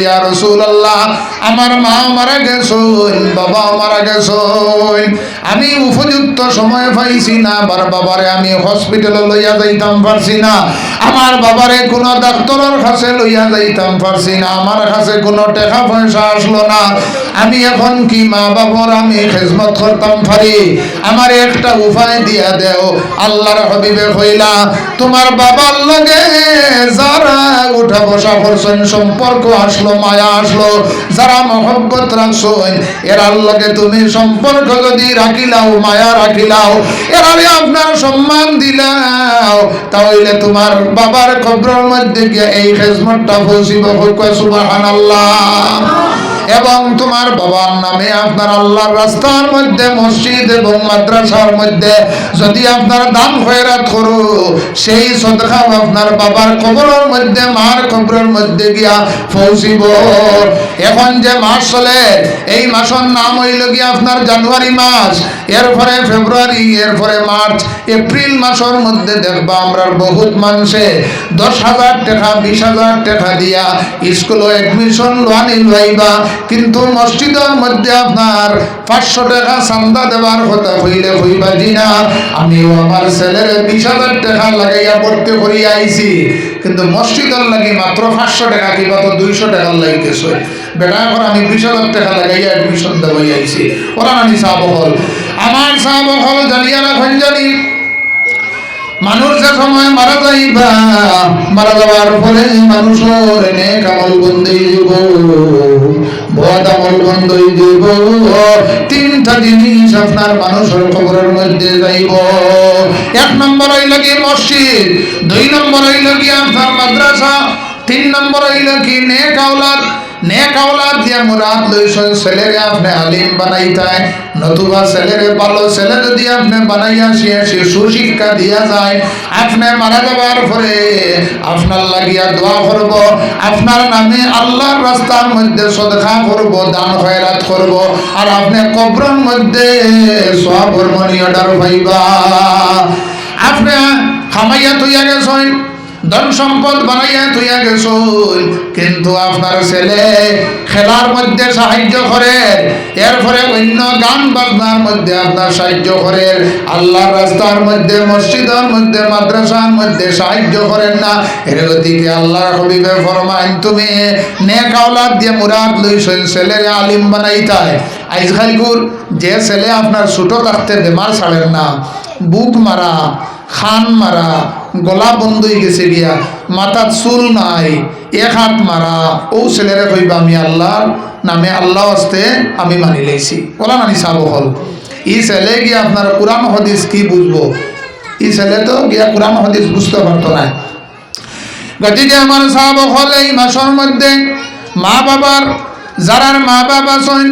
ইয়া রাসূলুল্লাহ আমার মা মারা গেছেন, বাবা মারা গেছেন, আমি উপযুক্ত সময় পাইছি না, আমার বাবারে আমি হসপিটালে লইয়া যাইতাম পারছি না, আমার বাবারে কোনো ডাক্তারের কাছে লইয়া যাইতাম পারছি না, আমার কাছে কোনো টাকা পয়সা আসলো না, আমি এখন কি মা বাবার আমি খেদমত করতাম পারি? আমার একটা উপায় দিয়া দেও। আল্লাহর হাবিবে কইলা তোমার বাবার লগে যারা উঠা বসা করছেন, সম্পর্ক আসলো, মায়া আসলো, যারা মহব্বত রাখছেন, এরার লগে তুমি সম্পর্ক যদি রাখিলাও, মায়া রাখিলাও, এরারে আপনার সম্মান দিলাও, তাহলে তোমার বাবার কবরের মধ্যে গিয়ে এই খেদমতটা পৌঁছিব। সুবহানাল্লাহ। এবং তোমার বাবার নামে আপনার আল্লাহর রাস্তার মধ্যে, মসজিদ এবং মাদ্রাসার মধ্যে যদি আপনার দান খয়রাত করো, সেই সদকা আপনার বাবার কবরের মধ্যে, মার কবরের মধ্যে গিয়া পৌঁছিব। এখন যে মাস চলে, এই মাসের নাম হইল গিয়া আপনার জানুয়ারি মাস, এরপরে ফেব্রুয়ারি, এরপরে মার্চ, এপ্রিল মাসের মধ্যে দেখবা আমরা বহুত মানুষে 10,000 টাকা 20,000 টাকা দিয়া স্কুলে এডমিশন লোয়ানি লইবা, কিন্তু মসজিদের মধ্যে আপনার 500 টাকা চান্দা দেওয়ার কথা হইলে হইবা দিনা। আমিও আমার ছেলের 20,000 টাকা লাগাইয়া পড়তে করি আইছি, কিন্তু মসজিদের লাগি মাত্র 500 টাকা কিংবা তো 200 টাকা লাগাইতেছে। বেটা এখন আমি 20,000 টাকা লাগাইয়া এডমিশন দেওয়াই আইছি। ওরা নানি সাহাবহল, আমার সাহাবহল জানিয়া রাখেন, জানি মানুষ যে সময় মারা যাইবা, মারা যাওয়ার পরে মানুষের নেক আমল বন্ধই দিব, বদ আমল বন্ধই দিব। 3টা জিনিস আপনার মানুষের কবরের মধ্যে যাইব। 1 নম্বর হইল কি মসজিদ, 2 নম্বর হইল কি আপনার মাদ্রাসা, 3 নম্বর হইল কি নেক আওলাদ। নেক আওলাদ দিয়া মুরাদ লইছেন ছেলেরে আপনি আলিম বানাইতায়, নতুবা ছেলেরে ভালো ছেলে যদি আপনি বানাইয়া সে সুশিক্ষা দিয়া যায়, আপনি মারা যাবার পরে আপনার লাগিয়া দোয়া করব, আপনার নামে আল্লাহর রাস্তার মধ্যে সদকা করব, দান খয়রাত করব, আর আপনি কবরের মধ্যে সওয়াবের মনি অর্ডার পাইবা। আপনি খামাইয়া তুইয়া গেছেন, ধন সম্পদ বানাইয়া তুইয়া গেছেন, কিন্তু আপনার ছেলে খেলার মধ্যে সাহায্য করে, এরপরে অন্য গান বাজনার মধ্যে আপনার সাহায্য করে, আল্লাহর রাস্তার মধ্যে, মসজিদের মধ্যে, মাদ্রাসার মধ্যে সাহায্য করেন না, এর গতিকে আল্লাহর হাবিবে ফরমাইন তুমি নেক আওলাদ দিয়ে মুরাদ লইছেন ছেলের আলিম বানাইতায়। আজকালগুর যে ছেলে আপনার ছোট থাকতে বেমার ছাড়েন না, বুক মারা, খান মারা, গলা বন্ধ হয়ে গেছে গিয়া, মাথার চুল নাই, 1 হাত মারা, ও ছেলেরে কইবা আমি আল্লাহর নামে আল্লাহ আসতে আমি মানি লাইছি। ওলা নানি সাব হল ই ছেলে গিয়া আপনার কোরআন হাদিস কি বুঝবো? ই ছেলে তো গিয়া কোরআন হাদিস বুঝতে পারতো না। গতিকে আমার সাব হল এই মাসের মধ্যে মা বাবার, যারার মা বাবা আছেন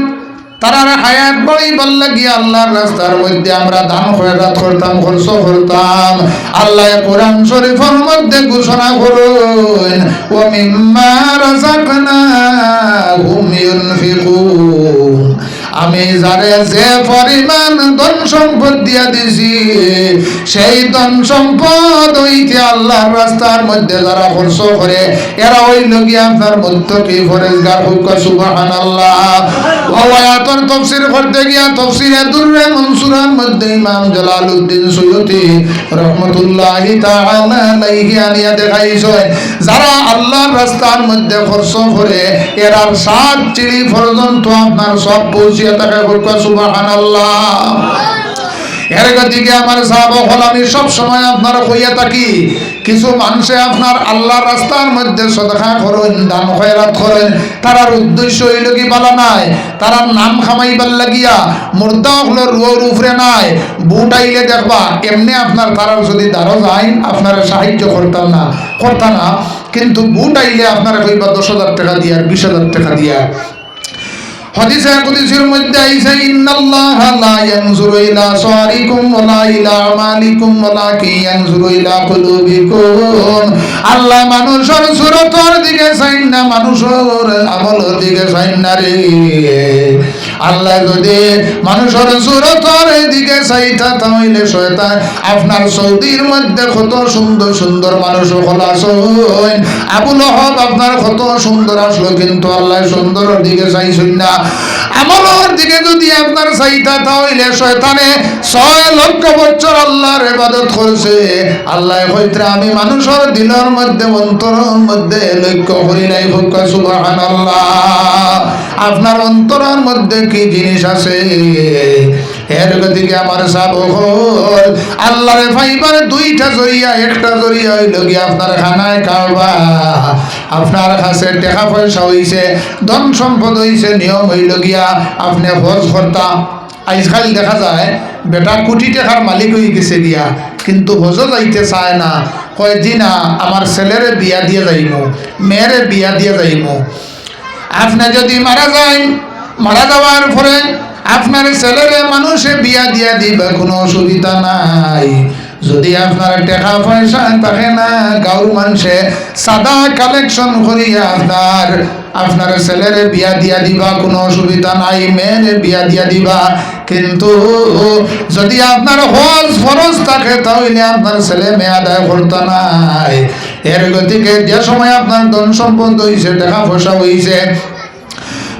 তারার হায়াত বড়ই বললে গিয়ে আল্লাহর রাস্তার মধ্যে আমরা দান খয়রাত করতাম, খরচ করতাম। আল্লাহ কোরআন শরীফের মধ্যে ঘোষণা করুন, ওয়া মিম্মা রাযাকনাহুম ইউনফিকুন, আমি যারে যে পরিমাণ ধন সম্পদ দিয়া দিছি, সেই ধন সম্পদ হইতে আল্লাহর রাস্তার মধ্যে যারা খরচ করে, এরা হইল গিয়ে আপনার মুত্তাকি পরেজগার। হুক সুবহানাল্লাহ। আয়াতের তাফসীর করতে গিয়া তাফসীরে দুররে মনসুরার মধ্যে ইমাম জালালউদ্দিন সুয়ুতী রাহমাতুল্লাহি তাআলা আলাইহি আনিয়া দেখাইছে, যারা আল্লাহর রাস্তার মধ্যে খরচ করে এরার 7 চিড়ি পর্যন্ত আপনার সব পৌঁছিয়ে থাকে। হুক সুবহানাল্লাহ। এর গতিকে আমার সাহাবা হল, আমি সব সময় আপনারা কইয়া থাকি, কিছু মানুষে আপনার আল্লাহর রাস্তার মধ্যে সদকা করেন, দান খয়রাত করেন, তারার উদ্দেশ্য হইল কি বলা নাই, তারা নাম খামাইবার লাগিয়া মুর্দা হলো রুয়োর উপরে নাই, বুট আইলে দেখবা এমনি আপনার তারার যদি দারো যায় আপনারা সাহায্য করতাম না, কিন্তু বুট আইলে আপনারা কইবা 10,000 টাকা দিয়া, 20,000 টাকা দিয়া। হাদিসে কুদসির মধ্যে আইছে, ইন্নাল্লাহা লা ইয়ানজুরু ইলা সারিকুম ওয়ালা ইলা আমালিকুম ওয়ালাকিন ইয়ানজুরু ইলা কুলুবিকুম, আল্লাহ মানুষের সুরতের দিকে চাই না, মানুষের আমলের দিকে চাই না রে। আল্লাহ যদি মানুষের সুরতর দিকে চাইতা তাহলে শয়তান আপনার সৌদির মধ্যে কত সুন্দর সুন্দর মানুষ হলাসইন আবু লহব আপনার কত সুন্দর আসলো কিন্তু আল্লাহ সুন্দরের দিকে চাইছেন না আমলের দিকে যদি আপনার চাইতা তাহলে শয়তানে 6 লক্ষ বছর আল্লাহর ইবাদত করছে আল্লাহ কইত্রা আমি মানুষের দিলের মধ্যে অন্তরের মধ্যে লক্ষ্য করি নাই সুবহানাল্লাহ আপনার অন্তরের মধ্যে কি জিনিস আছে এর গতিকে আমার সাবক আল্লাহরে পাইবার দুইটা জরিয়া একটা জরিয়া হইল কি আপনার খানায় খাওয়া আপনার কাছে টাকা পয়সা হইছে ধন সম্পদ হইছে নিয়ম হইল গিয়া আপনি হজ করতা আজকাল দেখা যায় বেটা কোটি টাকার মালিক হয়ে গেছে গিয়া কিন্তু হজও যাইতে চায় না কয় জি না আমার ছেলেরে বিয়া দিয়ে যাইব মেয়েরে বিয়া দিয়ে যাইব আপনি যদি মারা যায় মারা যাওয়ার পরে আপনার ছেলেরে মানুষে বিয়া দিয়া দিবা কোনো অসুবিধা নাই যদি আপনার টাকা পয়সা থাকে না গাঁর মানুষে সাদা কালেকশন করিয়া আপনার ছেলেরে বিয়া দিয়া দিবা কোনো অসুবিধা নাই মেয়েরে বিয়া দিয়া দিবা কিন্তু যদি আপনার হজ ফরজ থাকে তাহলে আপনার ছেলে মেয়ে আদায় করতে নাই এর গতিকে যে সময় আপনার ধন সম্পদ হইছে টাকা পয়সা হইছে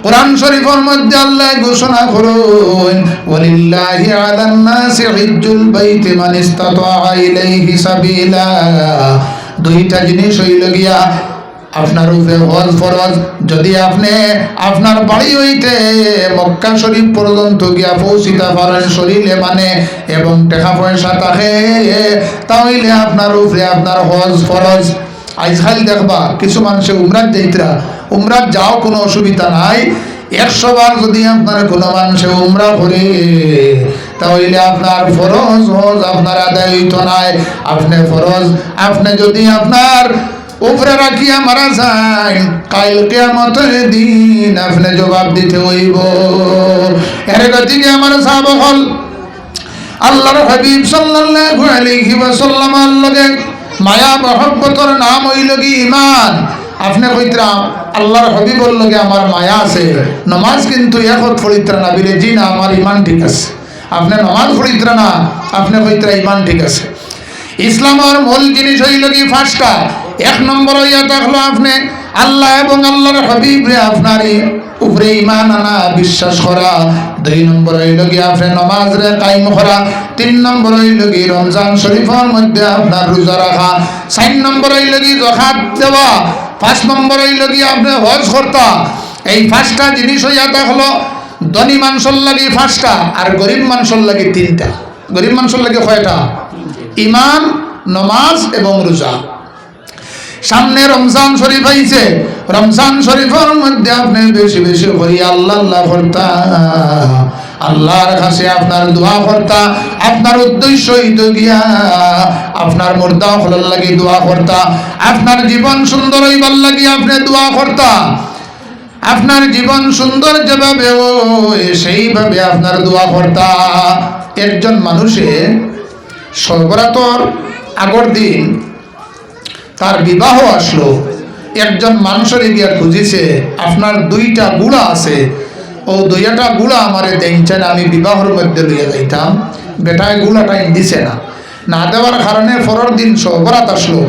কুরআন শরীফের মধ্যে আল্লাহ ঘোষণা করুন ওয়ালিল্লাহি আলান নাসি হিজ্জুল বাইতি মান ইসতাতা ইলাইহি সাবিলা দুইটা জিনিস হইল গিয়া আপনার উপরে হজ ফরজ যদি আপনি আপনার বাড়ি হইতে মক্কা শরীফ পর্যন্ত গিয়া পৌঁছিতে পারেন শরীরে মানে এবং টাকা পয়সা থাকে তাহলে আপনার উপরে আপনার হজ ফরজ আজকাল দেখবা কিছু মানুষে উমরাত যাইতরা উমরাত যাও কোনো অসুবিধা নাই 100 বার যদি আপনার কোনো মানুষে উমরা করে তাহলে আপনার ফরজ হজ আপনার আদায় হইতো নাই আপনি ফরজ আপনি যদি আপনার উপরে রাখিয়া মারা যায় কাল কিয়ামতের দিন আপনি জবাব দিতে হইব এর গতিকে আমার সাহাবা হল আল্লাহর হাবিব সাল্লাল্লাহু আলাইহি ওয়াসাল্লামের লগে মায়া মহব্বতের নাম হইল কি ঈমান আপনি কইতরা আল্লাহর হাবিবর লগে আমার মায়া আছে নামাজ কিন্তু একত পড়িতরা না বিলে জি না আমার ঈমান ঠিক আছে আপনি নামাজ পড়িতরা না আপনি কইতরা ঈমান ঠিক আছে ইসলামের মূল জিনিস হইল কি পাঁচটা এক নম্বর হইয়া থাকলো আপনি আল্লাহ এবং আল্লাহর হাবিবরে আপনার উপরে ঈমান আনা বিশ্বাস করা 2 নম্বর হইল কি আপনি নামাজরে কায়েম করা 3 নম্বর হইল কি রমজান শরীফের মধ্যে আপনার রোজা রাখা 4 নম্বর হইল কি যাকাত দেওয়া 5 নম্বর হইল কি আপনি হজ করতা এই পাঁচটা জিনিস হইয়া থাকলো ধনী মানুষের লাগি পাঁচটা আর গরিব মানুষের লাগি 3টা গরিব মানুষের লাগি কয়টা ঈমান নামাজ এবং রোজা সামনে রমজান শরীফ আইছে রমজান শরীফের মধ্যে আপনি বেশি বেশি করে আল্লাহ আল্লাহ করতা আল্লাহর কাছে আপনার দোয়া করতা আপনার উদ্দেশ্য হইতো গিয়া আপনার মুর্দা হলার লাগি দোয়া করতা আপনার জীবন সুন্দর হইবার লাগি আপনি দোয়া করতা আপনার জীবন সুন্দর যেভাবে সেইভাবে আপনার দোয়া করতা একজন মানুষে সর্বরাতর আগর দিন তার বিবাহ আসলো একজন মানুষের গিয়া খুঁজিছে আপনার 2টা গুড়া আছে ও 2টা গুড়া আমারে দেনছেন আমি বিবাহের মধ্যে লইয়া যাইতাম বেটায় গুড়াটা দিছে না দেওয়ার কারণে পরের দিন সবরাত আসলো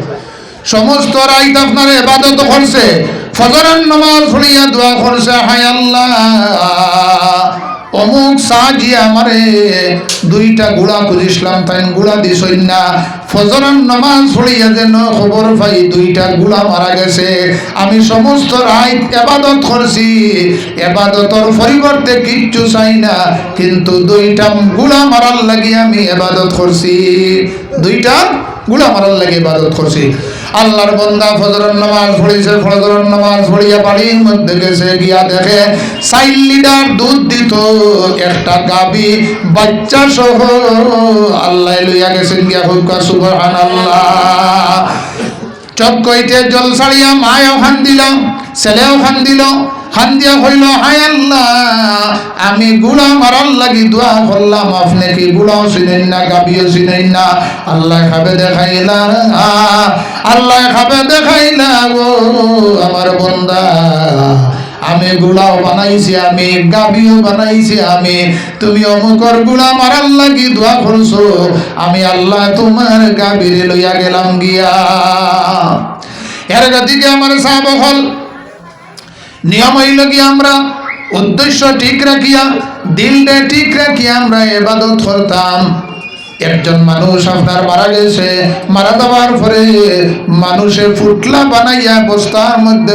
সমস্ত রাত আপনার ইবাদত করছে ফজরের নামাজ পড়িয়া দোয়া করছে হায় আল্লাহ অমুক সাজি আমারে 2টা গুড়া খুঁজিছিলাম তাই গুড়া দিছই না ফজরের নামাজ পড়িয়া যেন খবর পাই 2টা গুড়া মারা গেছে আমি সমস্ত রাত ইবাদত করছি ইবাদতের পরিবর্তে কিচ্ছু চাই না কিন্তু 2টা গুড়া মারার লাগি আমি ইবাদত করছি 2টা গুড়া মারার লাগি ইবাদত করছি আল্লাহর বান্দা ফজরের নামাজ পড়িছে ফজরের নামাজ পড়িয়া বাড়ির মধ্যে গেছে গিয়া দেখে 4 লিটার দুধ দিত একটা গাভী বাচ্চা সহ আল্লাহ লইয়া গেছেন গিয়া হুকা সুবহানাল্লাহ চোখ কইতে জল ছাড়িয়া মায়ও খান দিল ছেলেও খান দিল খান দিয়া হইল হায় আল্লাহ আমি গুড়া মারার লাগি দোয়া করলাম আপনি কি গুড়াও চিনেন না গাভীও চিনেন না আল্লাহ খাবে দেখাইলা আল্লাহ খাবে দেখাইলা গো আমার বান্দা আমি গুলাও বানাইছি, আমি গাবিও বানাইছি আমি, তুমি অমুকর গুলা মারার লাগি দোয়া করছো, আমি আল্লাহ তোমার গাবিরে লইয়া গেলাম গিয়া। এর গতিকে আমার সাহাবা হল নিয়ম হইল কি আমরা উদ্দেশ্য ঠিক রাখিয়া দিলটা ঠিক রাখিয়া আমরা ইবাদত করতাম। একজন মানুষ আপনার মারা গেছে, মারা যাওয়ার পরে মানুষে ফুটলা বানাইয়া বস্তার মধ্যে